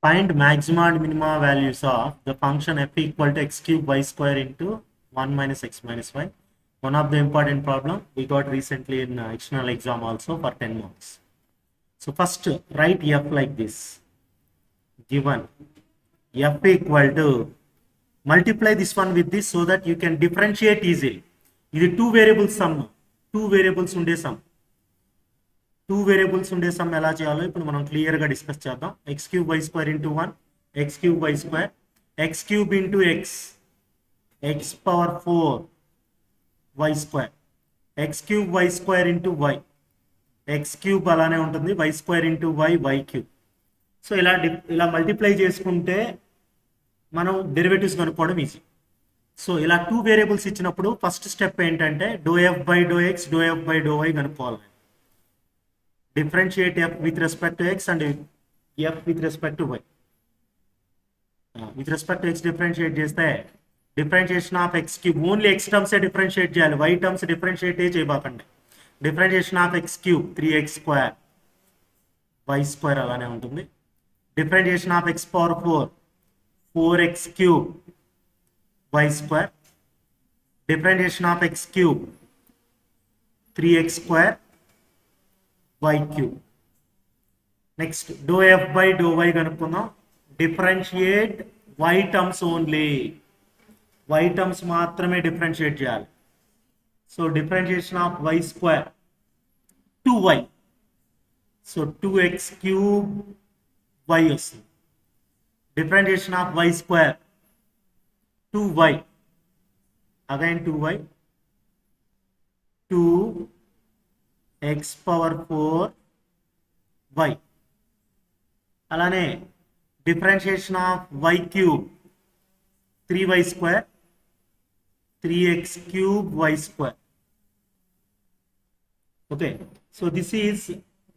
Find maxima and minima values of the function f equal to x cube y square into 1 minus x minus y. One of the important problem we got recently in external exam also for 10 marks. So first write f like this. Given f equal to, multiply this one with this so that you can differentiate easily. ఇది two variables sum, two variables ఉండే sum ఎలా చేయాలో ఇప్పుడు మనం క్లియర్గా discuss చేద్దాం. X cube y square into 1 x cube y square, x cube into x power 4 y square, x cube y square into y, x cube అలానే ఉంటుంది, y square into y cube. So ఇలా multiply చేసుకుంటే మనం derivatives కనుక్కోవడం easy. So ఇలా two variables ఇచ్చినప్పుడు first step ఏంటంటే do f by do x, do f by do y కనుక్కోవాలి. Differentiate f with respect to x and f with respect to y. With respect to x differentiate చేస్తే differentiation of x cube only x terms differentiate చేయాలి, y terms differentiate చేయబాకండి. differentiation of x cube 3x square y square అలానే ఉంటుంది. differentiation of x power 4 4x cube y square, differentiation of x cube 3x square y cube. Next dou f by dou y కనుక్కుందాం. Differentiate y terms only, y terms మాత్రమే differentiate చేయాలి. So differentiation of y square 2y, so 2x cube y వస్తుంది. Differentiation of y square 2y, again 2y, 2 x power 4 y. అలానే differentiation of y cube 3y square, 3x cube y square. Okay, so this is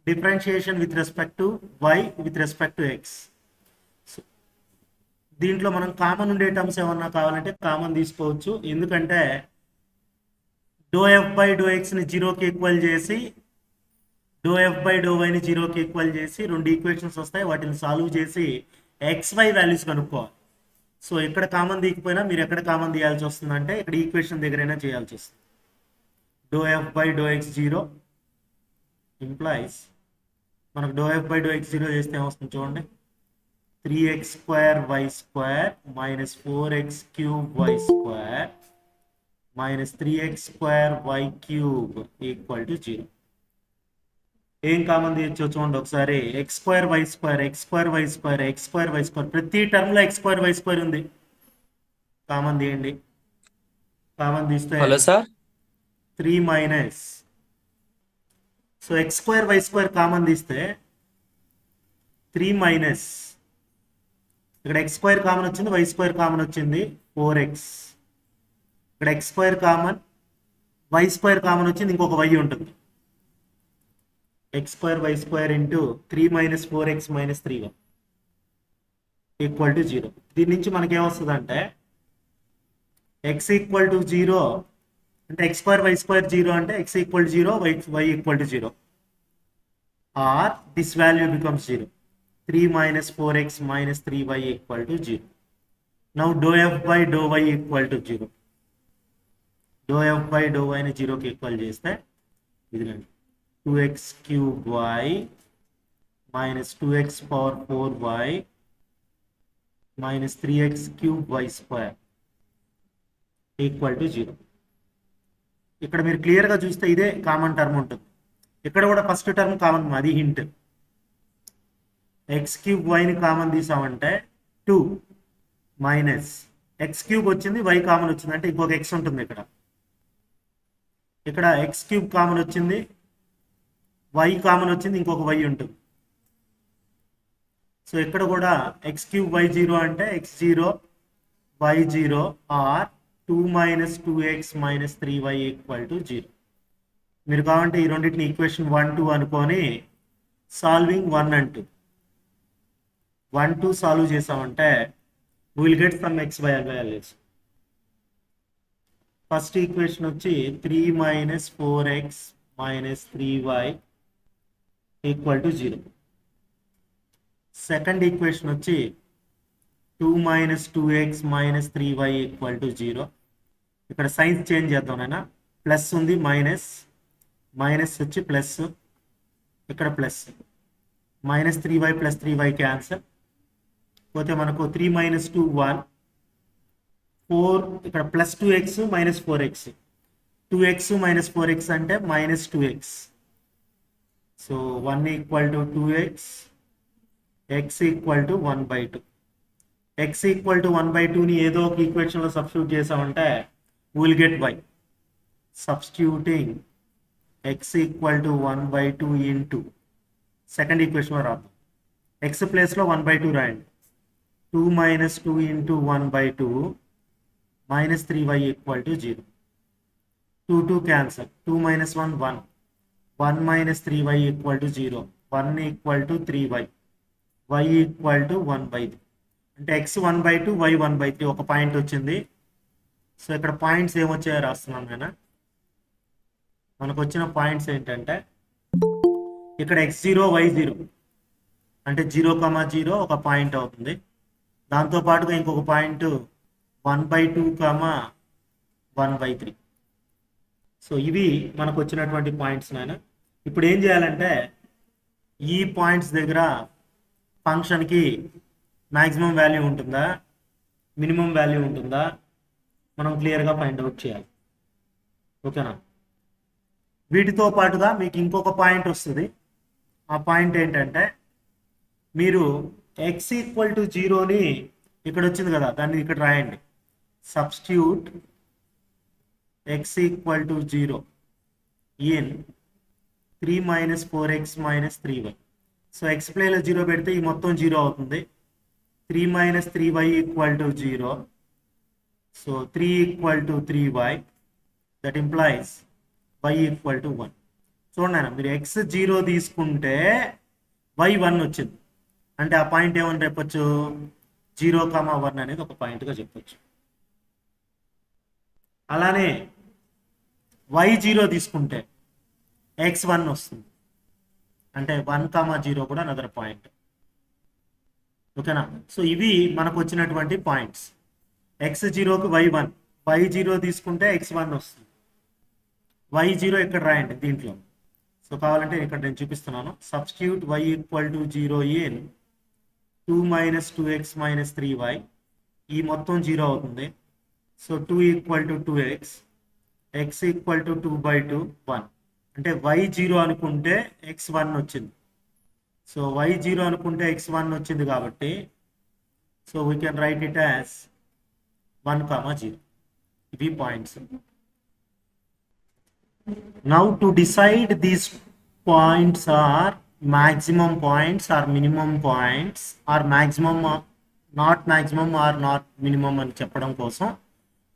differentiation with respect to y with respect to x. దీంట్లో మనం common ఉండే terms ఏమన్నా కావాలంటే common తీసుకోవచ్చు, ఎందుకంటే do f by do ఎక్స్ని జీరోకి equal చేసి do f by do వైని జీరోకి ఈక్వల్ చేసి రెండు ఈక్వేషన్స్ వస్తాయి, వాటిని సాల్వ్ చేసి XY వాల్యూస్ కనుక్కోవాలి. సో ఎక్కడ కామన్ తీయకపోయినా మీరు ఎక్కడ కామన్ తీయాల్సి వస్తుందంటే ఇక్కడ ఈక్వేషన్ దగ్గరైనా చేయాల్సి వస్తుంది. Do f by do x zero implies మనకు do f by do x zero చేస్తే ఏమొస్తుంది చూడండి, 3x square y square minus 4x cube y square minus 3x square y cube equal to 0. ఏం కామన్ తీయచ్చో చూడండి ఒకసారి. X square y square, x square y square, x square y square, ప్రతి టర్మ్లో x square y square ఉంది, common తీయండి. Common తీస్తే 3 minus, so X square y square common తీస్తే 3 మైనస్, ఇక్కడ ఎక్స్ స్క్వేర్ కామన్ వచ్చింది, వై స్క్వేర్ కామన్ వచ్చింది 4x, ఇక్కడ x square common, y square common వచ్చింది, ఇంకొక y ఉంటుంది. X square y square into 3 minus 4x minus 3y equal to 0. దీని నుంచి మనకేమొస్తుంది అంటే ఎక్స్ ఈక్వల్ టు 0 అంటే ఎక్స్ స్క్వేర్ వై స్క్వేర్ 0 అంటే x equal to 0, y equal to 0, or this value becomes 0. 3 minus 4x minus 3y equal to 0. Now dou f by dou y equal to 0. Dou f by dou y ని 0 కి equal చేస్తే ఇది 2x cube y minus 2x power 4y minus 3x cube y square equal to 0. ఇక్కడ మీరు క్లియర్గా చూస్తే ఇదే common term ఉంటుంది. ఇక్కడ కూడా ఫస్ట్ టర్మ్ కామన్, అది హింట్. ఎక్స్ క్యూబ్ వైని కామన్ తీసామంటే 2 మైనస్ ఎక్స్ క్యూబ్ వచ్చింది, వై కామన్ వచ్చింది అంటే ఇంకొక ఎక్స్ ఉంటుంది. ఇక్కడ ఎక్స్ క్యూబ్ కామన్ వచ్చింది, వై కామన్ వచ్చింది, ఇంకొక వై ఉంటుంది. సో ఇక్కడ కూడా ఎక్స్ క్యూబ్ వై 0 అంటే x 0 y 0 or 2 minus 2x minus 3y equal to 0. మీరు కావాలంటే ఈ రెండింటిని ఈక్వేషన్ 1 2 అనుకొని సాల్వింగ్ 1 and 2 1 2 సాల్వ్ చేసామంటే will get some XY values. First equation వచ్చి 3 minus 4x minus 3y equal to 0. Second equation వచ్చి 2 minus 2x minus 3y equal to 0. ఇక్కడ signs change చేద్దాం నాయన. ప్లస్ ఉంది, మైనస్ మైనస్ వచ్చి ప్లస్, ఇక్కడ plus minus 3y plus 3y cancel పోతే మనకు 3 మైనస్ 2 1 4 ఇక్కడ plus 2x minus 4x 2x minus 4x అంటే minus 2x. So 1 equal to 2x, x equal to 1/2. x equal to 1/2ని ఏదో ఒక ఈక్వేషన్లో సబ్స్టిట్యూట్ చేసామంటే will get y. Substituting x equal to 1/2 into second ఈక్వేషన్లో రాద్దాం. x ప్లేస్లో 1/2 రాయండి. 2 minus 2 into 1/2 minus 3y equal to 0. 2 2 cancel, 2 minus 1 1, 1 minus 3y equal to 0, 1 equal to 3y, y equal to 1/3. అంటే x 1/2 y 1/3 ఒక point వచ్చింది. So ఇక్కడ points ఏమొచ్చాయో రాస్తున్నాను నేను. మనకు వచ్చిన పాయింట్స్ ఏంటంటే ఇక్కడ x0 y0 అంటే 0,0 ఒక పాయింట్ అవుతుంది. దాంతోపాటుగా ఇంకొక పాయింట్ 1/2, 1/3. సో ఇవి మనకు వచ్చినటువంటి పాయింట్స్ నాయన. ఇప్పుడు ఏం చేయాలంటే ఈ పాయింట్స్ దగ్గర ఫంక్షన్కి మ్యాక్సిమం వాల్యూ ఉంటుందా, మినిమం వాల్యూ ఉంటుందా, మనం క్లియర్గా ఫైండ్ అవుట్ చేయాలి. ఓకేనా? వీటితో పాటుగా మీకు ఇంకొక పాయింట్ వస్తుంది. ఆ పాయింట్ ఏంటంటే మీరు x ఈక్వల్ టు 0ని ఇక్కడ వచ్చింది కదా, దాన్ని ఇక్కడ రాయండి. Substitute x equal to 0 in 3 minus 4x minus 3y. So x ప్లేలో 0 పెడితే ఈ మొత్తం 0 అవుతుంది. 3 minus 3y equal to 0. So 3 equal to 3y, that implies y equal to 1. చూడండి, మీరు x 0 తీసుకుంటే y 1 వచ్చింది. అంటే ఆ పాయింట్ ఏమని చెప్పొచ్చు, 0,1 అనేది ఒక పాయింట్గా చెప్పొచ్చు. అలానే y0 తీసుకుంటే x1 వస్తుంది. అంటే 1,0 కూడా అనదర్ పాయింట్. ఓకేనా? సో ఇవి మనకు వచ్చినటువంటి పాయింట్స్. x0కి y1, y0 తీసుకుంటే x1 వస్తుంది. y0 ఇక్కడ రాయండి దీంట్లో. సో కావాలంటే ఇక్కడ నేను చూపిస్తున్నాను. Substitute y equal to 0 in 2 minus 2x minus 3y. ఈ మొత్తం 0 అవుతుంది. So 2 equal to 2x, x equal to 2/2 1. అంటే y0 అనుకుంటే x1 వచ్చింది. సో y0 అనుకుంటే x1 వచ్చింది కాబట్టి so we can write it as 1,0. ఇవి points. Now to decide these points are maximum points or minimum points or maximum not maximum or not minimum అని చెప్పడం కోసం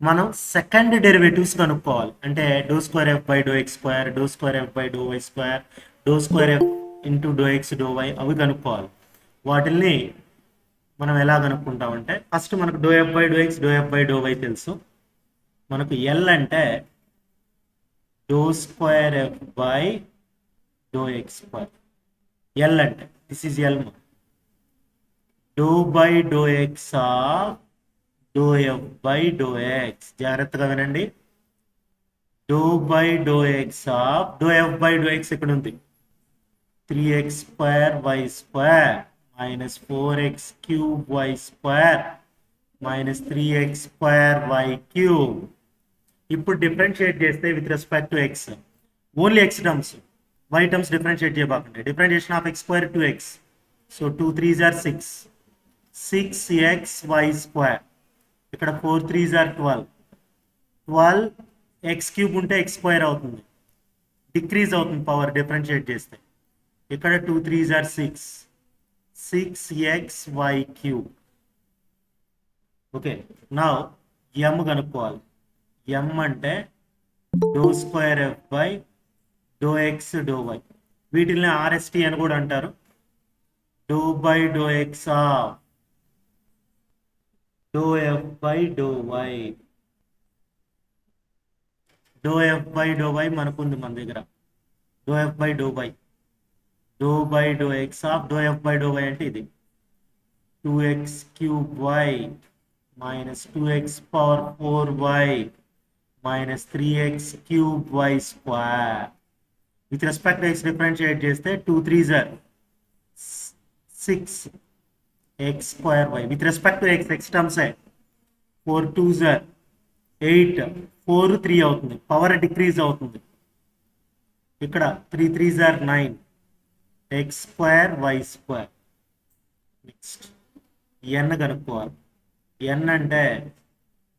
మనం సెకండ్ డెరివేటివ్స్ కనుక్కోవాలి. అంటే do square f by do x square, do square f by do y square, do square f into do x do y, అవి కనుక్కోవాలి. వాటిల్ని మనం ఎలా కనుక్కుంటామంటే ఫస్ట్ మనకు do f by do x, do f by do y తెలుసు. మనకు L అంటే do square f by do x square. L అంటే this is L. Do by do x of do f by do X. జాగ్రత్తగా వినండి. Do by do x of do f by do x ఇక్కడ ఉంది. 3x square y square minus 4x cube y square minus 3x square y cube. ఇప్పుడు differentiate చేస్తే with respect to x, only x terms, y terms differentiate చేయబాకండి. Differentiation of x square to x. So 2 3s are 6, 6x y square. ఇక్కడ 4 3s are 12, 12 x cube ఉంటే x square అవుతుంది, decrease అవుతుంది power differentiate చేస్తే. ఇక్కడ 2 3s are 6, 6x y cube. Okay, నా ఎమ్ కనుక్కోవాలి. M అంటే do square f by do x do y. వీటిని ఆర్ఎస్టి అని కూడా అంటారు. Do by do x of do f by do y. Do f by do y మనకుంది మన దగ్గర. Do f by do y, do by do x of do f by do y అంటే ఇది. 2x cube y minus 2x power 4y minus 3x cube y square. With respect to x differentiate చేస్తే 2 3s are 6 x square y. With respect to x terms 4 2s are 8 4 3 అవుతుంది, power decrease అవుతుంది. ఇక్కడ 3 3s are 9 x square y square. Next n కనుక్కోవాలి. n అంటే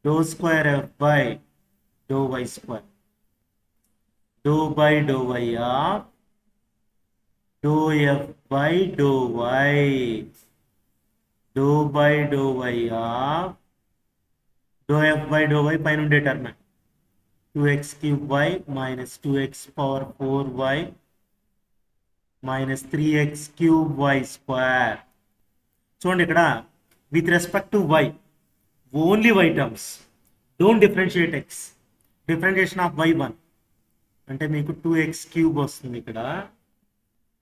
do square f by do y square, do by do y of do f by do y, do by do y of do f by do y పైన ఉండే term 2x cube y minus 2x power 4y minus 3x cube y square. చూడండి ఇక్కడ with respect to y only y terms, don't differentiate x. Differentiation of y 1 అంటే మీకు 2x cube వస్తుంది, ఇక్కడ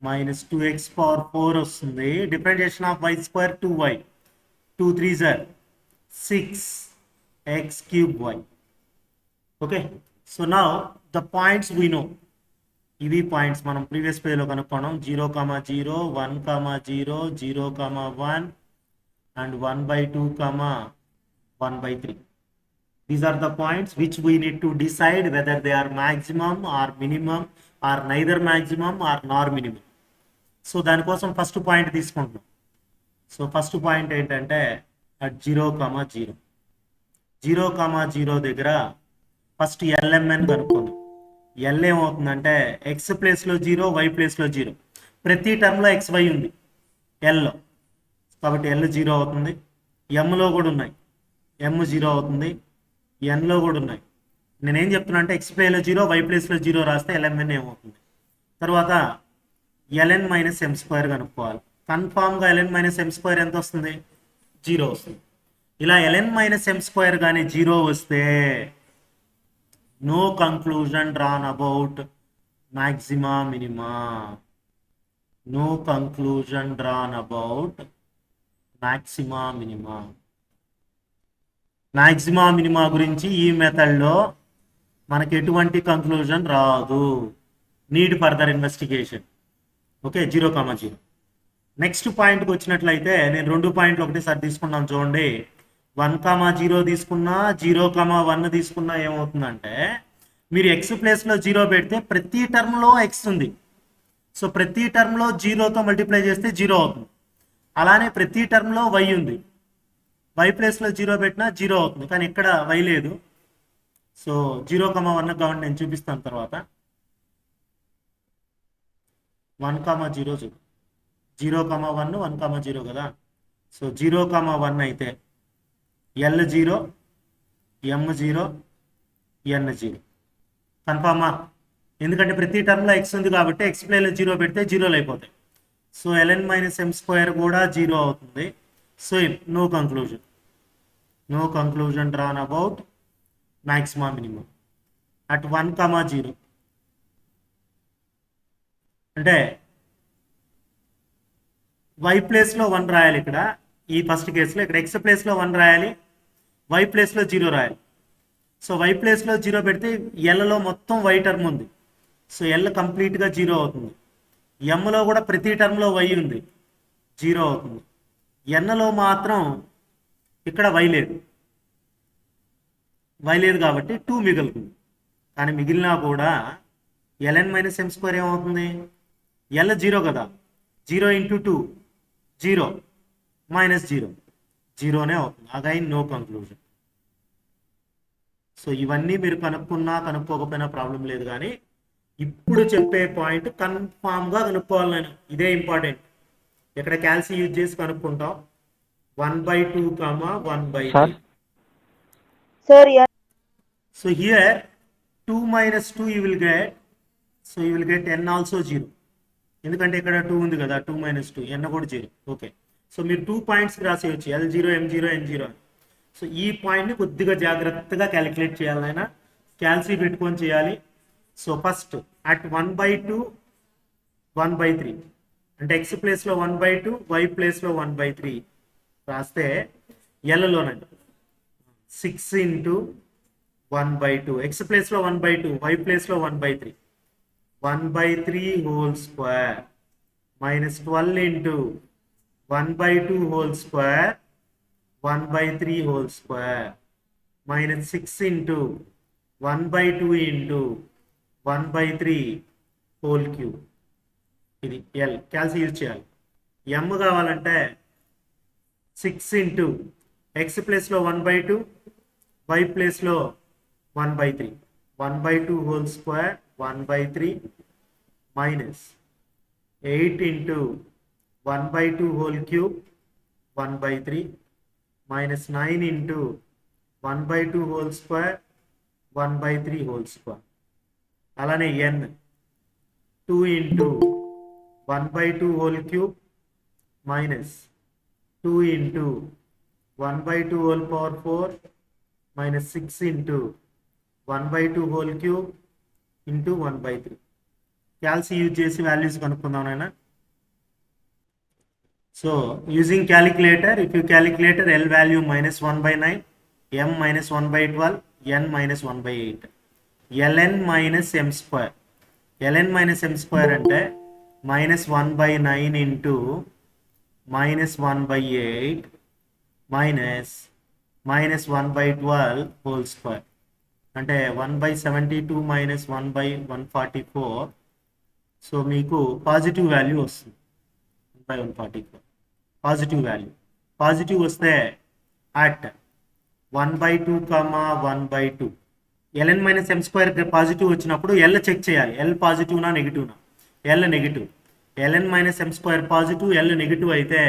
minus 2x power 4 వస్తుంది. Differentiation of y square 2y, 2 3s are 6x cube y. Okay, so now the points we know. ఇవి points మనం previous పేజ్లో కనుక్కున్నాం. 0, 0, 1, 0, 0, 1 and 1/2, 1/3. These are the points which we need to decide whether they are maximum or minimum or neither maximum or nor minimum. So దానికోసం first point తీసుకుంటున్నాం. So first point ఏంటంటే at 0, 0, 0, 0 దగ్గర first LMN కనుక్కుందాం. L ఏమవుతుందంటే X ప్లేస్లో 0, why ప్లేస్లో 0. ప్రతి టర్మ్లో XY ఉంది Lలో, కాబట్టి L 0 అవుతుంది. Mలో కూడా ఉన్నాయి, M 0 అవుతుంది. Nలో కూడా ఉన్నాయి. నేనేం చెప్తున్నా అంటే ఎక్స్ ప్లేస్లో 0, వై ప్లేస్లో 0 రాస్తే LMN ఏమవుతుంది. తర్వాత ln మైనస్ ఎం స్క్వేర్ కనుక్కోవాలి. కన్ఫామ్గా ln మైనస్ ఎం స్క్వేర్ ఎంత వస్తుంది? 0 వస్తుంది. ఇలా ln మైనస్ ఎం స్క్వేర్ కానీ 0 వస్తే no conclusion drawn about maxima minima. No conclusion drawn about maxima minima. Maxima minima గురించి ఈ మెథడ్లో మనకి ఎటువంటి కంక్లూజన్ రాదు. Need further investigation. Okay, 0, 0. Next పాయింట్కి వచ్చినట్లయితే నేను 2 పాయింట్లు ఒకటేసారి తీసుకున్నాను. చూడండి, 1, 0 తీసుకున్నా, 0, 1 తీసుకున్నా ఏమవుతుందంటే మీరు ఎక్స్ ప్లేస్లో 0 పెడితే ప్రతి టర్మ్లో ఎక్స్ ఉంది. సో ప్రతి టర్మ్లో 0తో మల్టిప్లై చేస్తే 0 అవుతుంది. అలానే ప్రతి టర్మ్లో వై ఉంది, వై ప్లేస్లో 0 పెట్టినా 0 అవుతుంది. కానీ ఇక్కడ వై లేదు. సో 0, 1 కావండి, నేను చూపిస్తాను తర్వాత. 1, 0 చూడు, 0, 1, 1, 0 కదా. సో 0, 1 అయితే L 0, M 0, N 0. కన్ఫామా? ఎందుకంటే ప్రతి టర్మ్లో ఎక్స్ ఉంది కాబట్టి ఎక్స్ ప్లేస్లో 0 పెడితే 0 అయిపోతాయి. So ln minus M square కూడా 0 అవుతుంది. So no conclusion. No conclusion drawn about maxima minimum at 1, 0. అంటే వై ప్లేస్లో 1 రాయాలి ఇక్కడ ఈ ఫస్ట్ కేసులో. ఇక్కడ ఎక్స్ ప్లేస్లో 1 రాయాలి, వై ప్లేస్లో 0 రాయాలి. సో వై ప్లేస్లో 0 పెడితే ఎల్లో మొత్తం వై టర్మ్ ఉంది. సో ఎల్ కంప్లీట్గా 0 అవుతుంది. ఎంలో కూడా ప్రతి టర్మ్లో వై ఉంది, 0 అవుతుంది. ఎన్లో మాత్రం ఇక్కడ వై లేదు, వై లేదు కాబట్టి 2 మిగులుతుంది. కానీ మిగిలినా కూడా ln మైనస్ ఎం స్క్వేర్ ఏమవుతుంది? ఎల్ 0 కదా, 0 × 2 0 మైనస్ 0 0నే అవుతుంది. Again no conclusion. సో ఇవన్నీ మీరు కనుక్కున్నా కనుక్కోకపోయినా ప్రాబ్లం లేదు. కానీ ఇప్పుడు చెప్పే పాయింట్ కన్ఫామ్గా కనుక్కోవాలి నేను. ఇదే ఇంపార్టెంట్. ఇక్కడ క్యాల్సి యూజ్ చేసి కనుక్కుంటాం. 1/2, 1/3. So here 2 minus 2 you will get. So you will get n also 0. ఎందుకంటే ఇక్కడ 2 ఉంది కదా, 2 minus 2, n కూడా 0. ఓకే, సో మీరు 2 points రాసేయచ్చు, L0, M0, N0. So ఈ పాయింట్ని కొద్దిగా జాగ్రత్తగా క్యాలిక్యులేట్ చేయాలి అయినా, క్యాల్సి పెట్టుకొని చేయాలి. సో ఫస్ట్ అట్ 1/2, 1/3 అంటే ఎక్స్ ప్లేస్లో 1/2, వై ప్లేస్లో 1/3. రాస్తే ఎల్లోనండి 6 ఇంటూ 1/2 ఎక్స్ ప్లేస్లో 1/2 వై ప్లేస్లో 1/3 1/3 whole square minus 12 into 1/2 whole square 1/3 whole square minus 6 into 1/2 into 1/3 whole cube. ఇది ఎల్ క్యాల్సి యూజ్ చేయాలి. ఎమ్ కావాలంటే 6 ఇంటూ ఎక్స్ ప్లేస్లో 1/2 వై ప్లేస్లో 1/3 1/2 whole square 1/3 minus 8 into 1/2 whole cube 1/3 minus 9 into 1/2 whole square 1/3 whole square. అలానే N 2 into 1/2 whole cube minus 2 into 1/2 whole power 4 minus 6 into 1/2 whole cube into 1/3. Calci use చేసి values కనుక్కుందాం నాయన. So using calculator, if you calculator L value -1/9, M -1/12, N -1/8, L N minus M square. L N minus M square అంటే -1/9 into -1/8 minus -1/12 whole square అంటే 1/72 minus 1/144. So మీకు positive value వస్తుంది. 1/144 positive value. Positive వస్తే at 1/2 1/2 LN minus M square positive వచ్చినప్పుడు L check చేయాలి. L పాజిటివ్నా నెగిటివ్నా. L negative. LN minus M square positive, L negative అయితే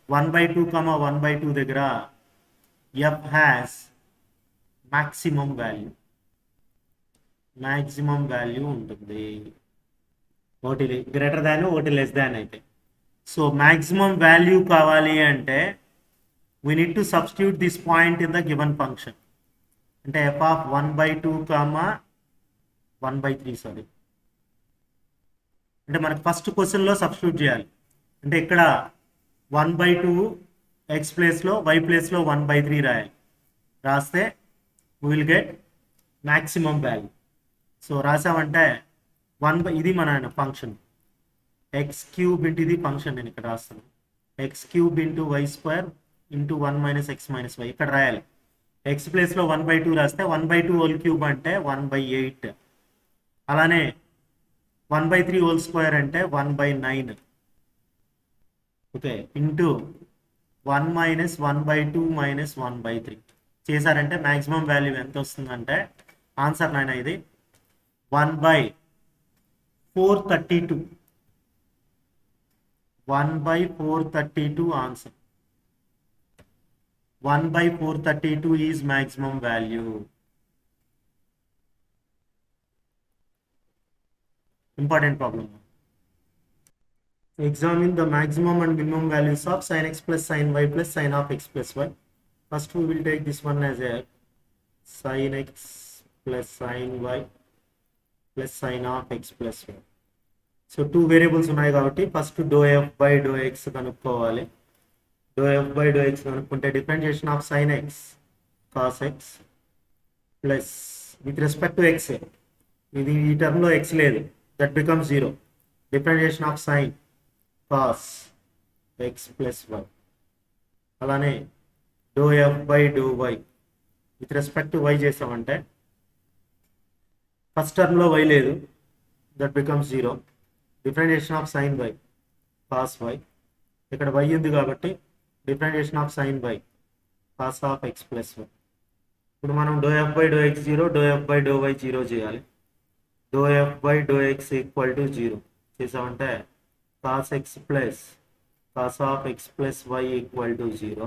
1/2 1/2 దగ్గర ఎఫ్ హ్యాస్ మ్యాక్సిమం వాల్యూ ఉంటుంది. ఒకటి గ్రేటర్ దాన్ ఒకటి లెస్ దాన్ అయితే. సో మ్యాక్సిమం వాల్యూ కావాలి అంటే we need to substitute this point in the given function. అంటే f of 1/2 1/3 అంటే మనకు ఫస్ట్ క్వశ్చన్లో సబ్స్టిట్యూట్ చేయాలి. అంటే ఇక్కడ 1/2 ఎక్స్ ప్లేస్లో వై ప్లేస్లో 1/3 రాయాలి. రాస్తే we will get maximum value. So రాసామంటే ఇది మన ఫంక్షన్ ఎక్స్ క్యూబ్ ఇంటూ ఇది ఫంక్షన్. నేను ఇక్కడ రాస్తాను x cube into y square into 1 - x - y ఇక్కడ రాయాలి. ఎక్స్ ప్లేస్లో 1/2 రాస్తే 1/2 హోల్ క్యూబ్ అంటే 1/8. అలానే 1/3 హోల్ స్క్వేర్ అంటే 1/9. ఓకే ఇంటూ 1 - 1/2 - 1/3 చేశారంటే మ్యాక్సిమం వాల్యూ ఎంత వస్తుందంటే ఆన్సర్ నాయన ఇది 1/432. 1/432 answer. 1/432 is maximum value. Important problem. Examine the maximum and minimum values of sin x plus sin y plus sin of x plus y. First we will take this one as a sin x plus sin y plus sin of x plus y. So two variables ఉన్నాయి కాబట్టి first ∂f/∂x కనుక్కోవాలి. ∂f/∂x కనుక్కుంటే differentiation of sin x cos x plus with respect to x, ఇది ఈ టర్మ్లో x లేదు, that becomes 0. Differentiation of sin cos x plus y. అలానే ∂f/∂y with respect to y చేసామంటే ఫస్ట్ టర్మ్లో y లేదు, that becomes 0. Differentiation of sin y cos y, ఇక్కడ y ఉంది కాబట్టి differentiation of sin y cos of x plus y. ఇప్పుడు మనం ∂f/∂x 0, ∂f/∂y 0 చేయాలి. ∂f/∂x ఈక్వల్ టు 0 చేసామంటే cos x plus cos of x plus y equal to 0.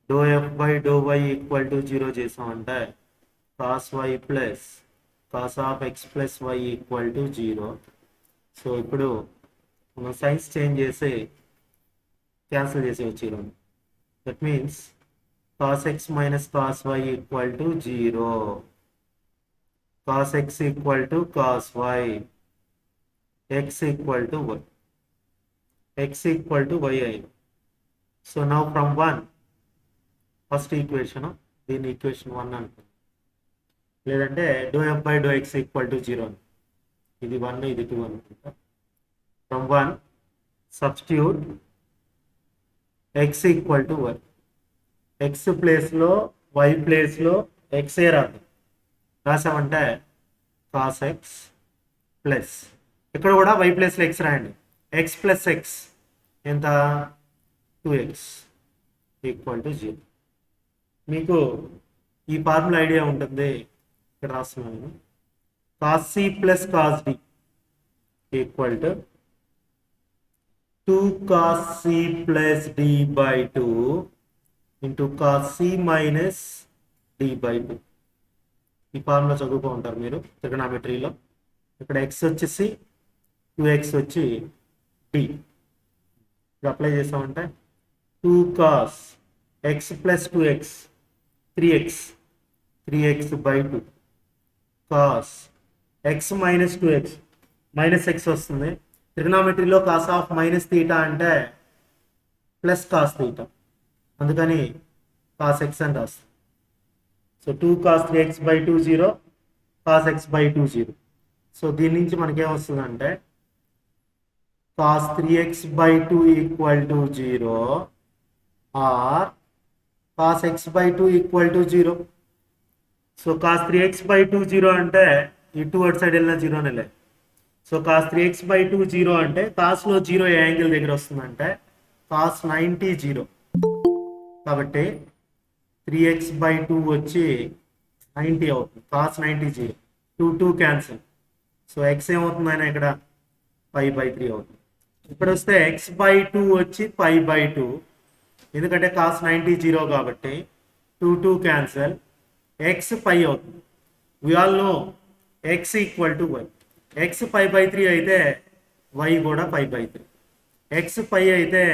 ∂f/∂y equal to 0 చేసామంటే cos y plus cos of x plus y equal to 0. So ఇప్పుడు మనం signs change చేసి cancel చేసి వచ్చేయడం. That means cos x minus cos y equal to 0. Cos x equal to cos y. X equal to y. X equal to y. So now from 1 first equation, దీన్ని equation 1 అనుకుందాం. లేదంటే ∂f/∂x equal to 0 అని, ఇది 1 ఇది 2 అనుకుంటా. From 1 substitute x equal to 1, x ప్లేస్లో y ప్లేస్లో xే రాసామంటే cos x plus ఇక్కడ కూడా y ప్లేస్లో x రాయండి, x ప్లస్ x ఎంత 2x ఈక్వల్ టు 0. మీకు ఈ ఫార్ములా ఐడియా ఉంటుంది, ఇక్కడ రాస్తున్నాను. cos c plus cos d equal to 2 cos c plus d by 2 into cos c minus d by 2. ఈ ఫార్ములా చదువుకో ఉంటారు మీరు ట్రిగనామెట్రీలో. ఇక్కడ x వచ్చేసి 2x వచ్చి d. ఇప్పుడు అప్లై చేసామంటే 2 cos x plus 2x 3x బై 2 cos x minus 2x minus x వస్తుంది. ట్రిగనామెట్రీలో కాస్ ఆఫ్ మైనస్ తీటా అంటే ప్లస్ కాస్ తీటా, అందుకని కాస్ x అని రాస్తుంది. సో 2 cos 3x బై 2 0, cos x బై 2 0. సో దీని నుంచి మనకేమొస్తుందంటే cos 3x బై 2 equal to 0 or cos x బై 2 equal to 0. So cos 3x బై 2 0 అంటే ఈ 2 అటు సైడ్ వెళ్ళిన 0 నెలే. సో cos 3x బై 2 0 అంటే కాస్లో 0 ఏ యాంగిల్ దగ్గర వస్తుందంటే cos 90 0. కాబట్టి 3x బై 2 వచ్చి 90 అవుతుంది, cos 90 0. 2 క్యాన్సిల్. సో x ఏమవుతుందైనా ఇక్కడ పై బై 3 అవుతుంది. ఇక్కడ వస్తే x బై 2 వచ్చి పై బై 2, ఎందుకంటే cos 90 0 కాబట్టి 2 క్యాన్సిల్, x పై అవుతుంది. We all know x equal to y. x pi by 3 అయితే y కూడా పై బై 3, x పై అయితే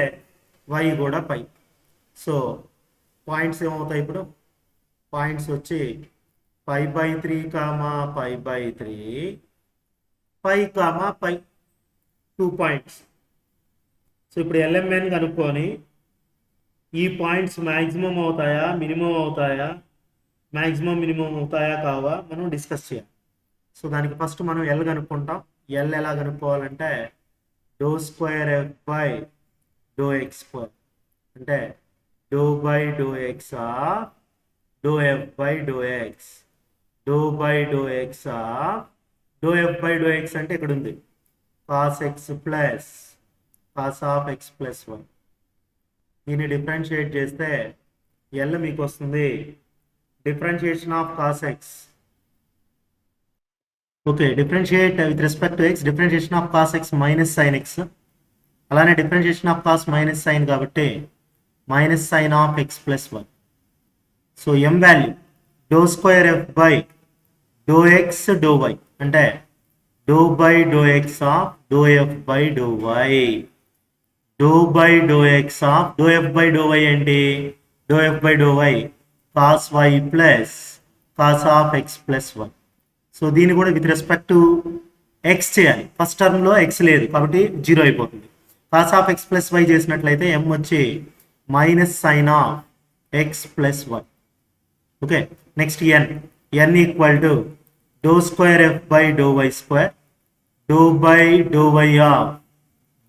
y కూడా పై. సో పాయింట్స్ ఏమవుతాయి ఇప్పుడు? పాయింట్స్ వచ్చి pi by 3 comma pi by 3, pi comma pi, 2 points. So ఇప్పుడు LMN కనుక్కొని ఈ పాయింట్స్ మ్యాక్సిమం అవుతాయా మినిమం అవుతాయా, మ్యాక్సిమం మినిమం అవుతాయా కావా మనం డిస్కస్ చేయాలి. సో దానికి ఫస్ట్ మనం L కనుక్కుంటాం. L ఎలా కనుక్కోవాలంటే do square f by do x square అంటే do by do x of do f by do x, do by do x of do f by do x అంటే ఇక్కడ ఉంది cos x plus cos of x plus 1. దీన్ని differentiate చేస్తే L మీకు వస్తుంది differentiation of cos x. Okay, differentiate with respect to x, differentiation of cos x minus sine x. అలానే differentiation of cos minus sine కాబట్టి minus sine of x plus 1. So m value do square f by do x do y అంటే do by do x of do f by do y, do by do x of do f by do y ఏంటి? Do f by do y cos y plus cos of x plus 1. So దీన్ని కూడా with respect to x చేయాలి. First టర్మ్లో x లేదు కాబట్టి 0 అయిపోతుంది. Cos of x plus y చేసినట్లయితే m వచ్చి minus sine of x plus 1. Okay, next n equal to do square f by do y square, do by do y of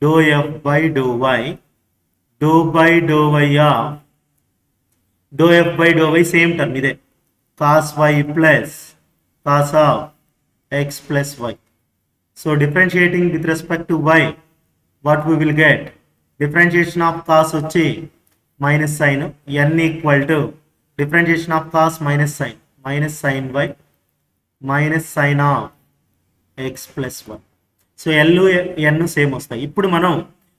do f by do y, do by do y of do f by do y same term ఇదే cos y plus cos of x plus y. So differentiating with respect to y what we will get? Differentiation of cos వచ్చి minus sine, n equal to differentiation of cos minus sine y minus sine of x plus 1. So L n same వస్తాయి. ఇప్పుడు మనం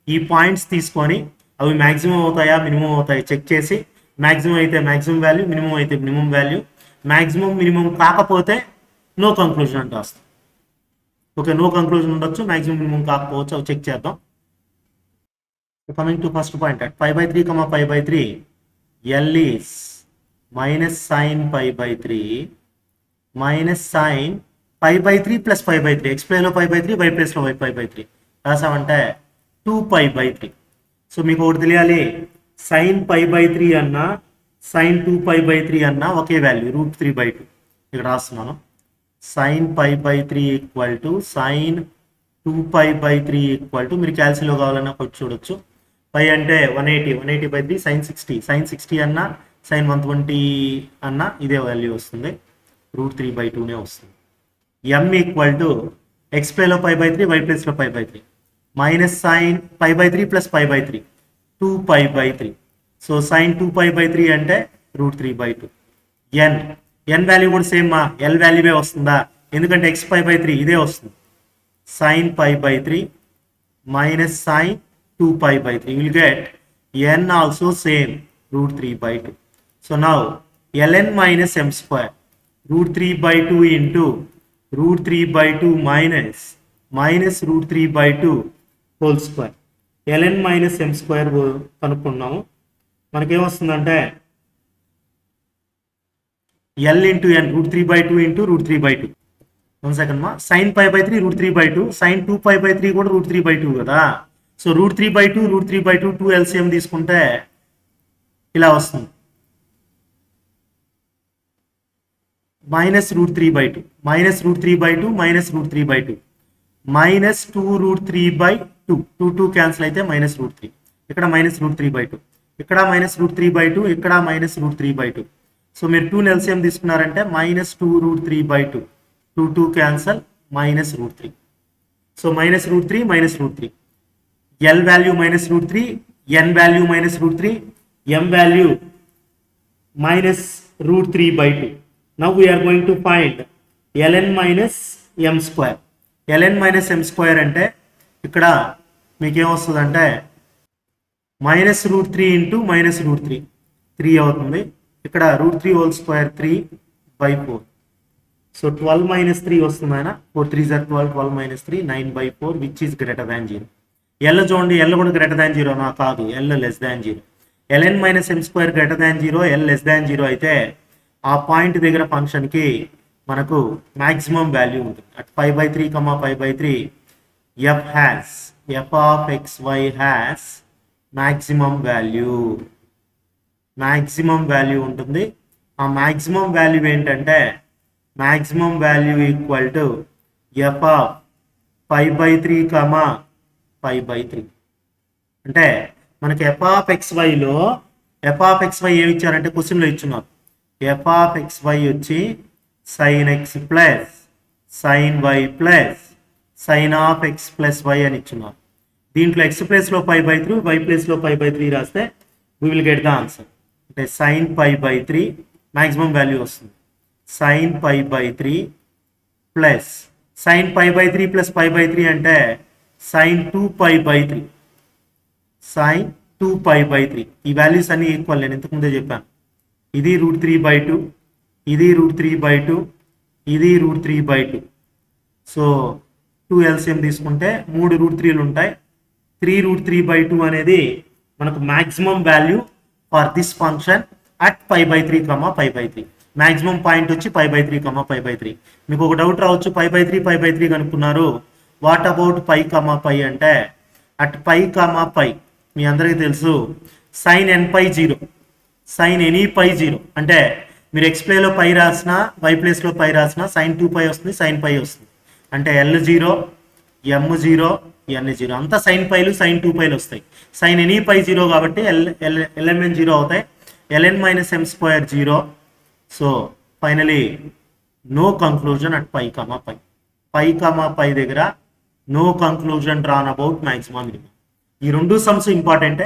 ఈ points తీసుకొని అవి maximum అవుతాయా minimum అవుతాయి check చేసి, మ్యాక్సిమం అయితే మ్యాక్సిమం వాల్యూ, మినిమం అయితే మినిమం వాల్యూ, మ్యాక్సిమం మినిమం కాకపోతే నో కంక్లూజన్ అంటే వస్తుంది. ఓకే, నో కంక్లూజన్ ఉండొచ్చు, మ్యాక్సిమం మినిమం కాకపోవచ్చు, అవి చెక్ చేద్దాం. Coming to first point at pi by 3 comma pi by 3 L is minus sine pi by 3 minus sine pi by 3 plus pi by 3, x ప్లేస్లో pi by 3, y ప్లేస్లో y pi by 3 రాసామంటే 2 pi by 3. So మీకు ఒకటి తెలియాలి, sign pi by 3 అన్నా sign 2π/3 అన్న ఒకే value √3/2 ఇక్కడ రాస్తున్నాను. Sine π/3 equal to sine 2π/3 equal to మీరు క్యాల్సిలో కావాలన్నా కొట్టి చూడొచ్చు. పై అంటే 180/3 సైన్ 60 అన్న సైన్ 120 అన్న ఇదే వాల్యూ వస్తుంది, √3/2నే వస్తుంది. m ఈక్వల్ టు ఎక్స్ ప్లేలో π/3 వై ప్లేస్లో π/3 minus sine π/3 plus π/3 2π/3. So sine 2π/3 అంటే √3/2. n వాల్యూ కూడా సేమ్ మా ఎల్ వాల్యూవే వస్తుందా, ఎందుకంటే ఎక్స్ π/3 ఇదే వస్తుంది. Sine π/3 minus sine 2π/3. You will get n also same √3/2. So now ln minus m square √3/2 into √3/2 minus √3/2 whole square. ln minus m square కనుక్కున్నాము. మనకేమొస్తుందంటే l into n √3/2 into √3/2. 1 second మా sign π/3 √3/2 sign 2π/3 కూడా √3/2 కదా. So √3/2 2 LCM తీసుకుంటే ఇలా వస్తుంది, minus √3/2 minus 2√3/2 2 cancel అయితే minus √3, ఇక్కడ minus √3/2, ఇక్కడ minus √3/2, ఇక్కడ మైనస్ √3/2. సో మీరు 2 LCM తీసుకున్నారంటే minus 2√3/2 2 cancel minus √3. So minus √3 L value minus √3, N value minus √3, M value minus √3/2. Now we're going to find ln minus M square. ln minus M square అంటే ఇక్కడ మీకు ఏమొస్తుందంటే minus √3 into minus √3 3 అవుతుంది. ఇక్కడ √3 whole square 3/4. So 12 minus 3 వస్తుంది ఆయన, 4 3s are 12, 12 minus 3 9/4 which is greater than 0. L చూడండి, L కూడా గ్రేటర్ దాన్ 0 నా కాదు, L less than 0. ln minus M square greater than 0, L less than 0 అయితే ఆ పాయింట్ దగ్గర ఫంక్షన్కి మనకు మ్యాక్సిమం వాల్యూ ఉంటుంది. At π/3 π/3 f of xy has maximum value ఉంటుంది. ఆ మ్యాక్సిమం వాల్యూ ఏంటంటే maximum value equal to f of π/3 π/3. అంటే మనకి f of xyలో f of xy ఏమి ఇచ్చారంటే క్వశ్చన్లో ఇచ్చున్నారు. f of xy వచ్చి sin x plus sin y plus sin of x plus y అని ఇచ్చున్నారు. దీంట్లో x ప్లేస్లో π/3 y ప్లేస్లో π/3 రాస్తే we will get the answer. అంటే sin π/3 maximum value వస్తుంది. sin π/3 ప్లస్ sin π/3 ప్లస్ π/3 అంటే sin 2π/3 ఈ వాల్యూస్ అన్ని ఈక్వల్, నేను ఇంతకుముందే చెప్పాను. ఇది √3/2, ఇది √3/2, ఇది √3/2. సో 2 LCM తీసుకుంటే 3 √3లు ఉంటాయి. 3√3/2 అనేది మనకు maximum value for this function at π/3 π/3. Maximum point వచ్చి π/3 π/3. మీకు ఒక డౌట్ రావచ్చు, π/3 కనుక్కున్నారు, వాట్ అబౌట్ π అంటే అట్ π మీ అందరికీ తెలుసు sin nπ0, sin ఎనీ π0 అంటే మీరు ఎక్స్ ప్లేలో π రాసిన వై ప్లేస్లో π రాసిన sin 2π వస్తుంది, sin π వస్తుంది. అంటే L0 M0 N0 అంతా sin πలు sin 2πలు వస్తాయి. sin ఎనీ π0 కాబట్టి ln 0 అవుతాయి. ln minus m square 0. So finally no conclusion at π దగ్గర no conclusion drawn about maximum minimum. ఈ రెండు సమ్స్ ఇంపార్టెంటే.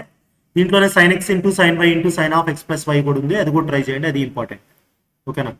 దీంట్లోనే sin x into sin y into sin of x plus y కూడా ఉంది, అది కూడా ట్రై చేయండి, అది ఇంపార్టెంట్. ఓకేనా?